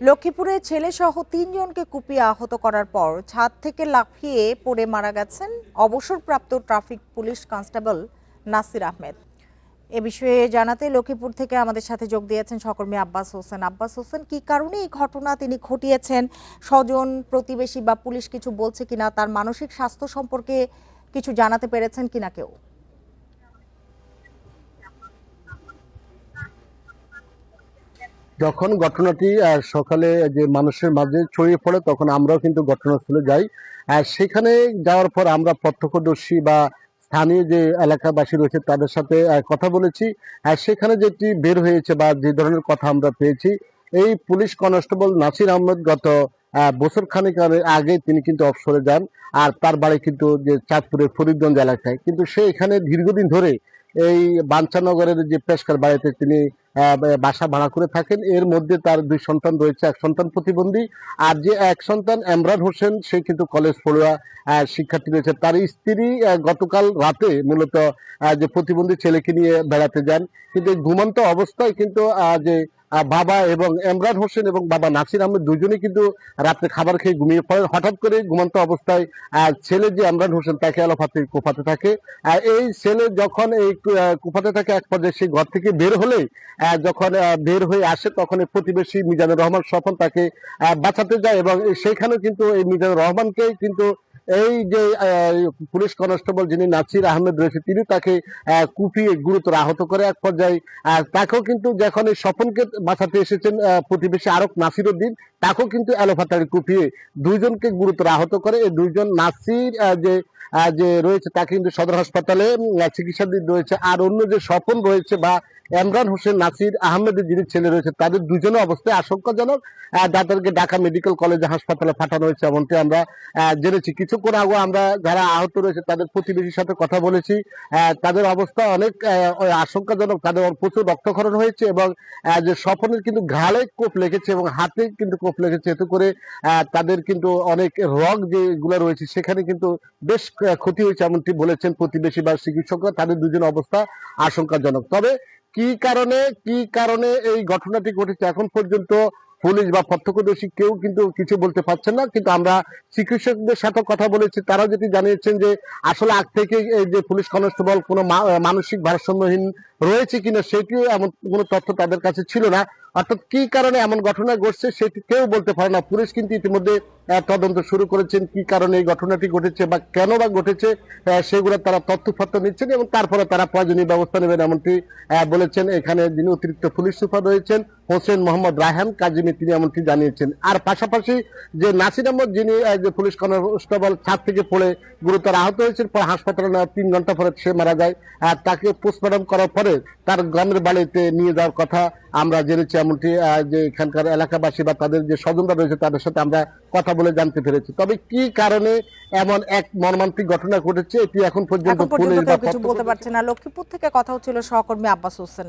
লক্ষ্মীপুরে ছেলেসহ ৩ জনকে কুপিয়ে আহত করার পর ছাদ থেকে লাফিয়ে পড়ে মারা গেছেন অবসরপ্রাপ্ত traffic police constable Nasir Ahmed. এ বিষয়ে জানাতে লক্ষ্মীপুর থেকে আমাদের সাথে যোগ দিয়েছেন সহকর্মী আব্বাস হোসেন। আব্বাস হোসেন, কি কারণে এই ঘটনা তিনি ঘটিয়েছেন? স্বজন, প্রতিবেশী বা পুলিশ কিছু বলছে কিনা? তার মানসিক স্বাস্থ্য সম্পর্কে কিছু জানাতে পেরেছেন কিনা কেউ? যখন ঘটনাটি সকালে যে মানুষের মাঝে ছড়িয়ে পড়ে তখন আমরাও কিন্তু ঘটনাস্থলে যাই। সেখানে যাওয়ার পর আমরা প্রত্যক্ষদর্শী বা স্থানীয় যে এলাকাবাসী রয়েছে তাদের সাথে কথা বলেছি। সেখানে যেটি বের হয়েছে বা যে ধরনের কথা আমরা পেয়েছি, এই পুলিশ কনস্টেবল নাসির আহমেদ গত বছর খানেক আগে তিনি কিন্তু অবসরে যান। আর তার বাড়ি কিন্তু যে চাঁদপুরের ফরিদগঞ্জ এলাকায়, কিন্তু সে এখানে দীর্ঘদিন ধরে এই বাঞ্ছানগরের যে পেশকার বাড়িতে তিনি বাসা ভাড়া করে থাকেন। এর মধ্যে তার 2 সন্তান রয়েছে, এক সন্তান প্রতিবন্ধী, আর যে এক সন্তান এমরান হোসেন সে কিন্তু কলেজ পড়ুয়া শিক্ষার্থী রয়েছে। তার স্ত্রী গতকাল রাতে মূলত যে প্রতিবন্ধী ছেলেকে নিয়ে বেড়াতে যান, কিন্তু এই ঘুমন্ত অবস্থায় কিন্তু যে বাবা এবং এমরান হোসেন এবং বাবা নাসির আহমেদ দুজনেই কিন্তু রাত্রে খাবার খেয়ে ঘুমিয়ে পড়েন। হঠাৎ করে ঘুমন্ত অবস্থায় ছেলে যে এমরান হোসেন তাকে আলোপাতে কোপাতে থাকে। এই ছেলে যখন এই কোপাতে থাকে, এক পর্যায়ে সেই ঘর থেকে বের হলে যখন বের হয়ে আসে তখন এই প্রতিবেশী মিজানুর রহমান স্বপন তাকে বাঁচাতে যায়, এবং সেখানে কিন্তু এই মিজানুর রহমানকে কিন্তু এই যে পুলিশ কনস্টেবল যিনি নাসির আহমেদ রয়েছে তিনি তাকে কুপিয়ে গুরুতর আহত করে। এক পর্যায়ে তাকেও কিন্তু যখন এই স্বপনকে বাঁচাতে এসেছেন প্রতিবেশী আরক নাসির উদ্দিন, তাকেও কিন্তু এলোপাতাড়ি কুপিয়ে 2 জনকে গুরুতর আহত করে। এই 2 জন নাসির যে রয়েছে তাকে কিন্তু সদর হাসপাতালে চিকিৎসাধীন রয়েছে। আর অন্য যে স্বপন রয়েছে বা এমরান হোসেন নাসির আহমেদের যিনি ছেলে রয়েছে তাদের দুজনের অবস্থায় আশঙ্কাজনক। তাদেরকে ঢাকা মেডিকেল কলেজে হাসপাতালে পাঠানো হয়েছে এমনটি আমরা জেনেছি। কিছুক্ষণ আগে আমরা যারা আহত রয়েছে তাদের প্রতিবেশীর সাথে কথা বলেছি। তাদের অবস্থা অনেক আশঙ্কাজনক। তাদের প্রচুর রক্তক্ষরণ হয়েছে এবং যে স্বপনের কিন্তু ঘাড়ে কোপ লেগেছে এবং হাতে কিন্তু কোপ লেগেছে। এতে করে তাদের কিন্তু অনেক রগ যেগুলো রয়েছে সেখানে কিন্তু বেশ ক্ষতি হয়েছে এমনটি বলেছেন প্রতিবেশী বা চিকিৎসকরা। তাদের দুজনের অবস্থা আশঙ্কাজনক। তবে কি কারণে এই ঘটনাটি ঘটেছে এখন পর্যন্ত পুলিশ বা প্রত্যক্ষদর্শী কেউ কিন্তু কিছু বলতে পারছেন না। কিন্তু আমরা চিকিৎসকদের সাথে কথা বলেছি, তারাও যেটি জানিয়েছেন যে আসলে আগ থেকে এই যে পুলিশ কনস্টেবল কোনো মানসিক ভারসাম্যহীন রয়েছে কিনা সেটিও এমন কোনো তথ্য তাদের কাছে ছিল না। অর্থাৎ কি কারণে এমন ঘটনা ঘটছে সেটি কেউ বলতে পারে না। পুলিশ কিন্তু ইতিমধ্যে তদন্ত শুরু করেছেন, কি কারণে এই ঘটনাটি ঘটেছে বা কেন বা ঘটেছে সেগুলো তারা তথ্যপত্র নিচ্ছেন এবং তারপরে তারা প্রয়োজনীয় ব্যবস্থা নেবেন এমনটি বলেছেন এখানে যিনি অতিরিক্ত পুলিশ সুপার রয়েছেন হোসেন মোহাম্মদ রায়হান কাজিমি, তিনি এমনটি জানিয়েছেন। আর পাশাপাশি যে নাসির আহমদ যিনি যে পুলিশ কনস্টেবল ছাদ থেকে পড়ে গুরুতর আহত হয়েছেন, পরে হাসপাতালে নেওয়ার 3 ঘন্টা পরে সে মারা যায়। তাকে পোস্টমর্টম করার পরে তার গ্রামের বাড়িতে নিয়ে যাওয়ার কথা আমরা জেনেছি এমনটি যে এখানকার এলাকাবাসী বা তাদের যে স্বজনরা রয়েছে তাদের সাথে আমরা কথা বলে জানতে পেরেছি। তবে কি কারণে এমন এক মর্মান্তিক ঘটনা ঘটেছে এটি এখন পর্যন্ত পুলিশ বা কিছু বলতে পারছে না। লক্ষ্মীপুর থেকে কথা হচ্ছিল সহকর্মী আব্বাস হোসেন।